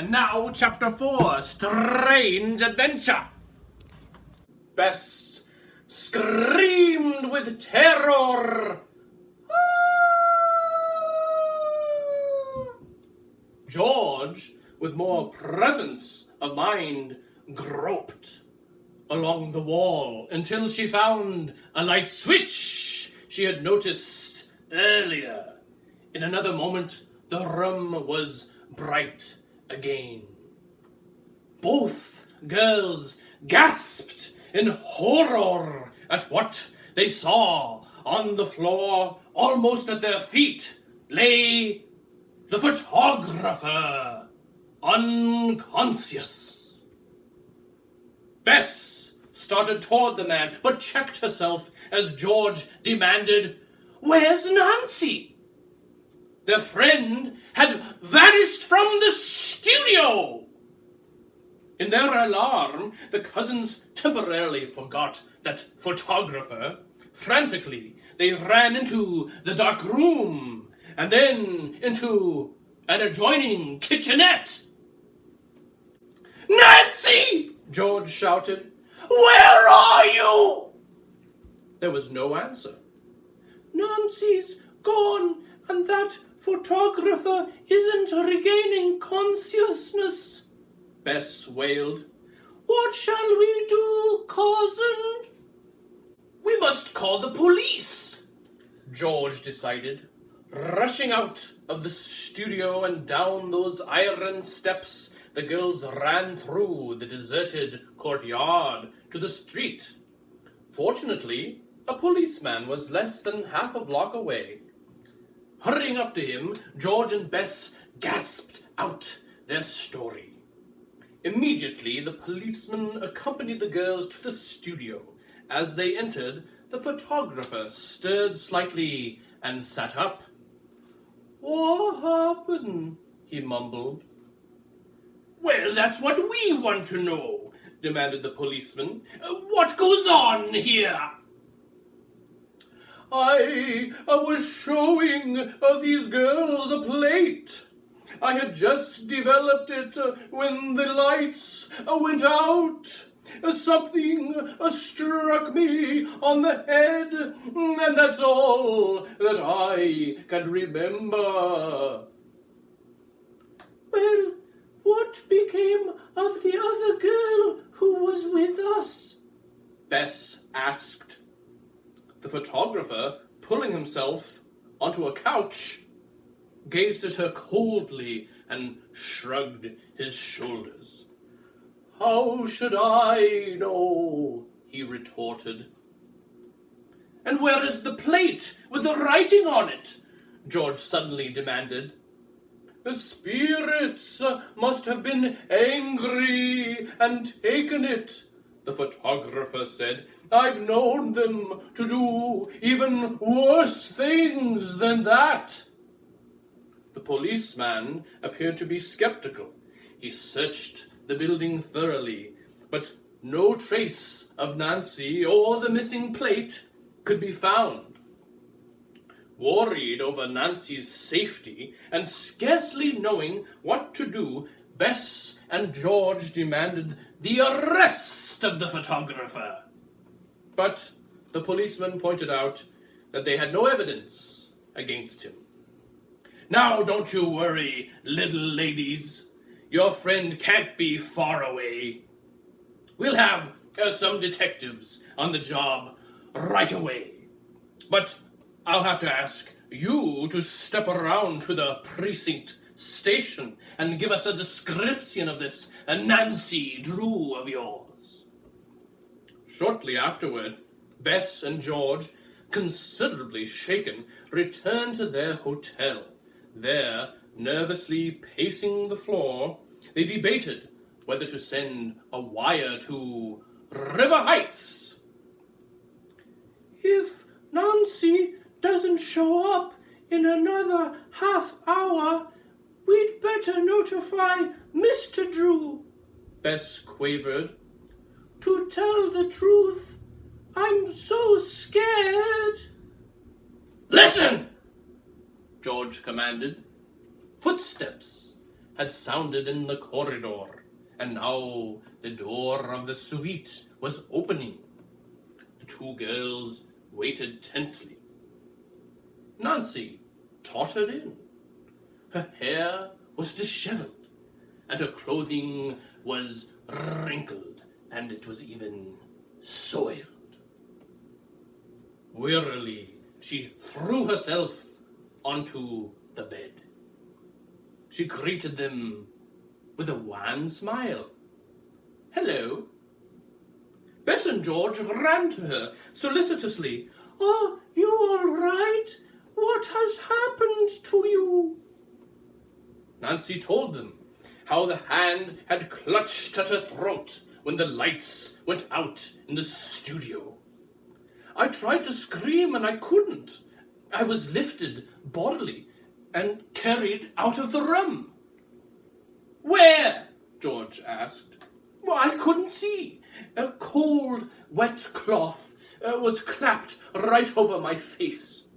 And now, Chapter 4, Strange Adventure. Bess screamed with terror. George, with more presence of mind, groped along the wall until she found a light switch she had noticed earlier. In another moment, the room was bright again. Both girls gasped in horror at what they saw. On the floor, almost at their feet, lay the photographer, unconscious. Bess started toward the man, but checked herself as George demanded, "Where's Nancy?" Their friend had vanished from the studio. In their alarm, the cousins temporarily forgot that photographer. Frantically, they ran into the dark room and then into an adjoining kitchenette. "Nancy!" George shouted. "Where are you?" There was no answer. "Nancy's gone, and that photographer isn't regaining consciousness," Bess wailed. "What shall we do, cousin?" "We must call the police," George decided. Rushing out of the studio and down those iron steps, the girls ran through the deserted courtyard to the street. Fortunately, a policeman was less than half a block away. Hurrying up to him, George and Bess gasped out their story. Immediately, the policeman accompanied the girls to the studio. As they entered, the photographer stirred slightly and sat up. "What happened?" he mumbled. "Well, that's what we want to know," demanded the policeman. "What goes on here?" I was showing these girls a plate. I had just developed it when the lights went out. Something struck me on the head, and that's all that I can remember." "Well, what became of the other girl who was with us?" Bess asked. The photographer, pulling himself onto a couch, gazed at her coldly and shrugged his shoulders. "How should I know?" he retorted. "And where is the plate with the writing on it?" George suddenly demanded. "The spirits must have been angry and taken it," the photographer said. "I've known them to do even worse things than that." The policeman appeared to be skeptical. He searched the building thoroughly, but no trace of Nancy or the missing plate could be found. Worried over Nancy's safety and scarcely knowing what to do, Bess and George demanded the arrest of the photographer. But the policeman pointed out that they had no evidence against him. "Now don't you worry, little ladies. Your friend can't be far away. We'll have some detectives on the job right away. But I'll have to ask you to step around to the precinct station and give us a description of this Nancy Drew of yours." Shortly afterward, Bess and George, considerably shaken, returned to their hotel. There, nervously pacing the floor, they debated whether to send a wire to River Heights. "If Nancy doesn't show up in another half hour, we'd better notify Mr. Drew," Bess quavered. "To tell the truth, I'm so scared." "Listen!" George commanded. Footsteps had sounded in the corridor, and now the door of the suite was opening. The two girls waited tensely. Nancy tottered in. Her hair was disheveled, and her clothing was wrinkled, and it was even soiled. Wearily, she threw herself onto the bed. She greeted them with a wan smile. "Hello." Bess and George ran to her solicitously. "Are you all right? What has happened to you?" Nancy told them how the hand had clutched at her throat when the lights went out in the studio. "I tried to scream and I couldn't. I was lifted bodily and carried out of the room." "Where?" George asked. "Well, I couldn't see. A cold, wet cloth was clapped right over my face.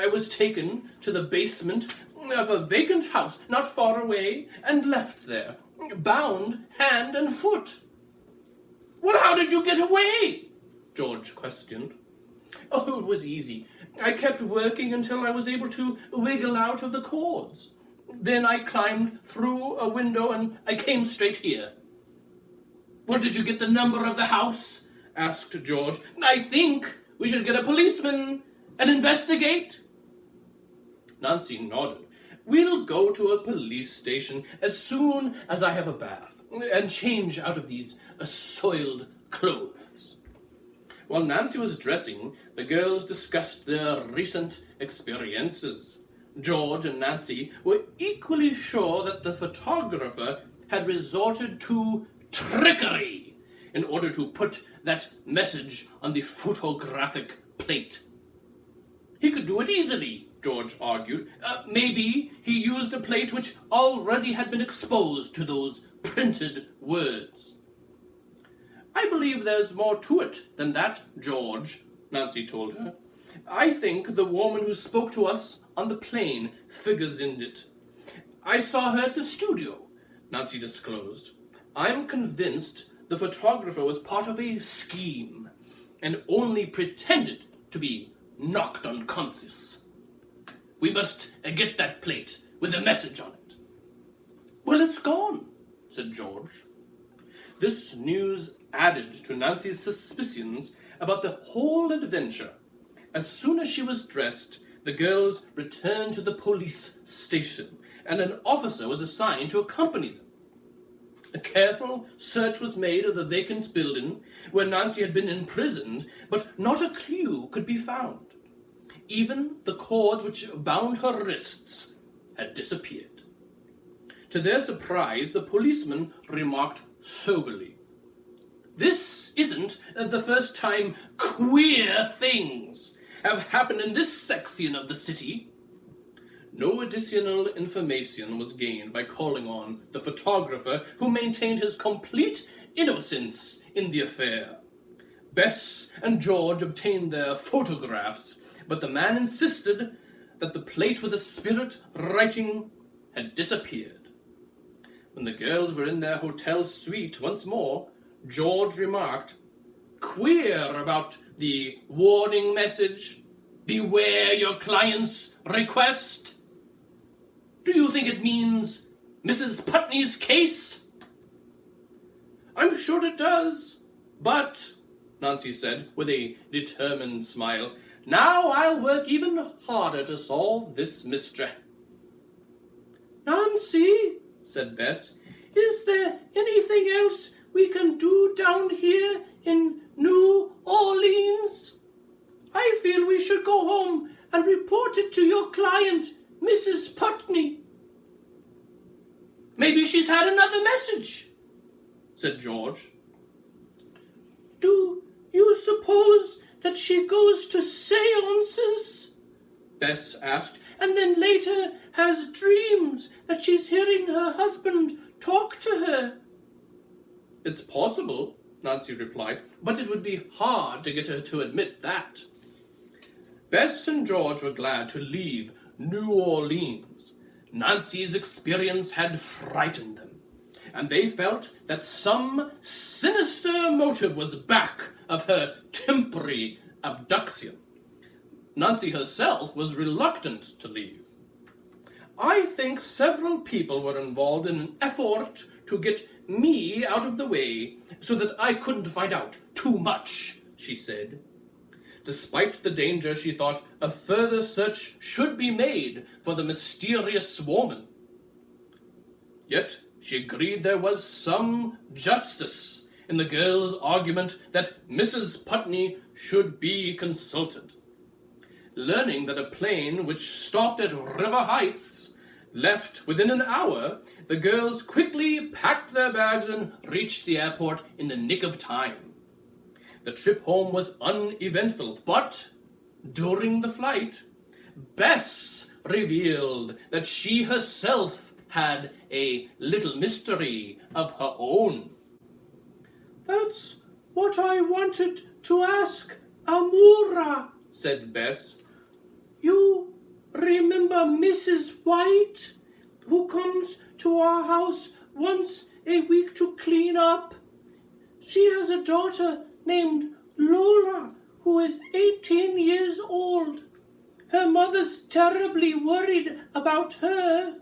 I was taken to the basement of a vacant house not far away and left there, bound hand and foot." "Well, how did you get away?" George questioned. "Oh, it was easy. I kept working until I was able to wiggle out of the cords. Then I climbed through a window and I came straight here." "Well, did you get the number of the house?" asked George. "I think we should get a policeman and investigate." Nancy nodded. "We'll go to a police station as soon as I have a bath and change out of these soiled clothes." While Nancy was dressing, the girls discussed their recent experiences. George and Nancy were equally sure that the photographer had resorted to trickery in order to put that message on the photographic plate. "He could do it easily," George argued. Maybe he used a plate which already had been exposed to those printed words." "I believe there's more to it than that, George," Nancy told her. "I think the woman who spoke to us on the plane figures in it. I saw her at the studio," Nancy disclosed. "I'm convinced the photographer was part of a scheme and only pretended to be knocked unconscious. We must get that plate with a message on it." "Well, it's gone," said George. This news added to Nancy's suspicions about the whole adventure. As soon as she was dressed, the girls returned to the police station, and an officer was assigned to accompany them. A careful search was made of the vacant building where Nancy had been imprisoned, but not a clue could be found. Even the cords which bound her wrists had disappeared. To their surprise, the policeman remarked soberly, "This isn't the first time queer things have happened in this section of the city." No additional information was gained by calling on the photographer, who maintained his complete innocence in the affair. Bess and George obtained their photographs, but the man insisted that the plate with the spirit writing had disappeared. When the girls were in their hotel suite once more, George remarked, "Queer about the warning message. Beware your client's request. Do you think it means Mrs. Putney's case?" "I'm sure it does. But," Nancy said with a determined smile, "now I'll work even harder to solve this mystery." "Nancy," said Bess, "is there anything else we can do down here in New Orleans? I feel we should go home and report it to your client, Mrs. Putney." "Maybe she's had another message," said George. "Do you suppose that she goes to seances?" Bess asked, "and then later has dreams that she's hearing her husband talk to her?" "It's possible," Nancy replied, "but it would be hard to get her to admit that." Bess and George were glad to leave New Orleans. Nancy's experience had frightened them, and they felt that some sinister motive was back of her temporary abduction. Nancy herself was reluctant to leave. I think several people were involved in an effort to get me out of the way so that I couldn't find out too much, she said. Despite the danger, she thought a further search should be made for the mysterious woman. Yet she agreed there was some justice in the girl's argument that Mrs. Putney should be consulted. Learning that a plane which stopped at River Heights left within an hour, the girls quickly packed their bags and reached the airport in the nick of time. The trip home was uneventful, but during the flight, Bess revealed that she herself had a little mystery of her own. "That's what I wanted to ask Amura," said Bess. "You remember Mrs. White, who comes to our house once a week to clean up? She has a daughter named Lola, who is 18 years old. Her mother's terribly worried about her."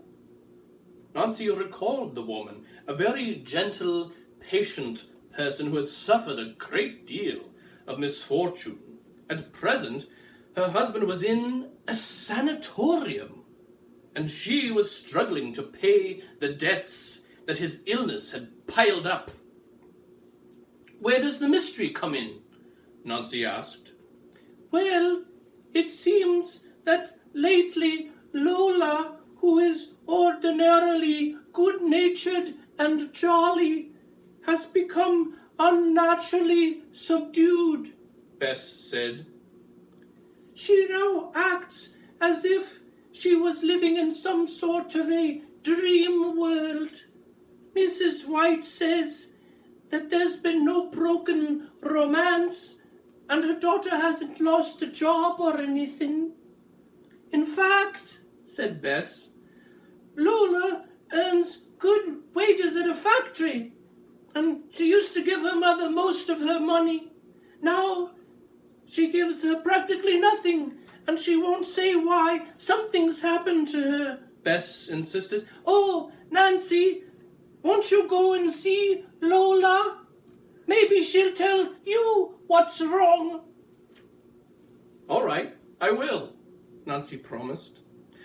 Nancy recalled the woman, a very gentle, patient person who had suffered a great deal of misfortune. At present, her husband was in a sanatorium, and she was struggling to pay the debts that his illness had piled up. "Where does the mystery come in?" Nancy asked. "Well, it seems that lately Lola, who is ordinarily good-natured and jolly, has become unnaturally subdued," Bess said. "She now acts as if she was living in some sort of a dream world. Mrs. White says that there's been no broken romance, and her daughter hasn't lost a job or anything. In fact," said Bess, "Lola earns good wages at a factory, and she used to give her mother most of her money. Now she gives her practically nothing, and she won't say why. Something's happened to her," Bess insisted. "Oh, Nancy, won't you go and see Lola? Maybe she'll tell you what's wrong." "All right, I will," Nancy promised.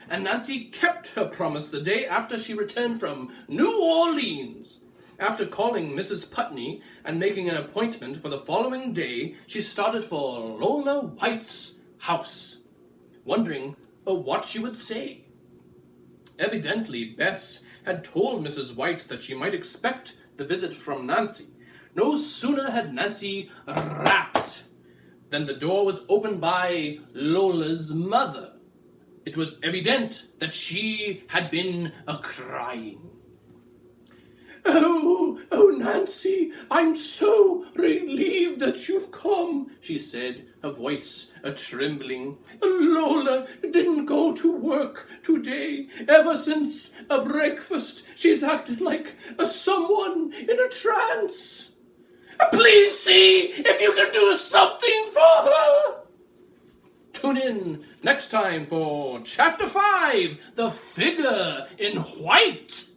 And Nancy kept her promise the day after she returned from New Orleans. After calling Mrs. Putney and making an appointment for the following day, she started for Lola White's house, wondering what she would say. Evidently, Bess had told Mrs. White that she might expect the visit from Nancy. No sooner had Nancy rapped than the door was opened by Lola's mother. It was evident that she had been a-crying. Oh, Nancy, I'm so relieved that you've come," she said, her voice a-trembling. "Lola didn't go to work today. Ever since breakfast, she's acted like someone in a trance. Please see if you can do something for her." Tune in next time for Chapter 5, The Figure in White.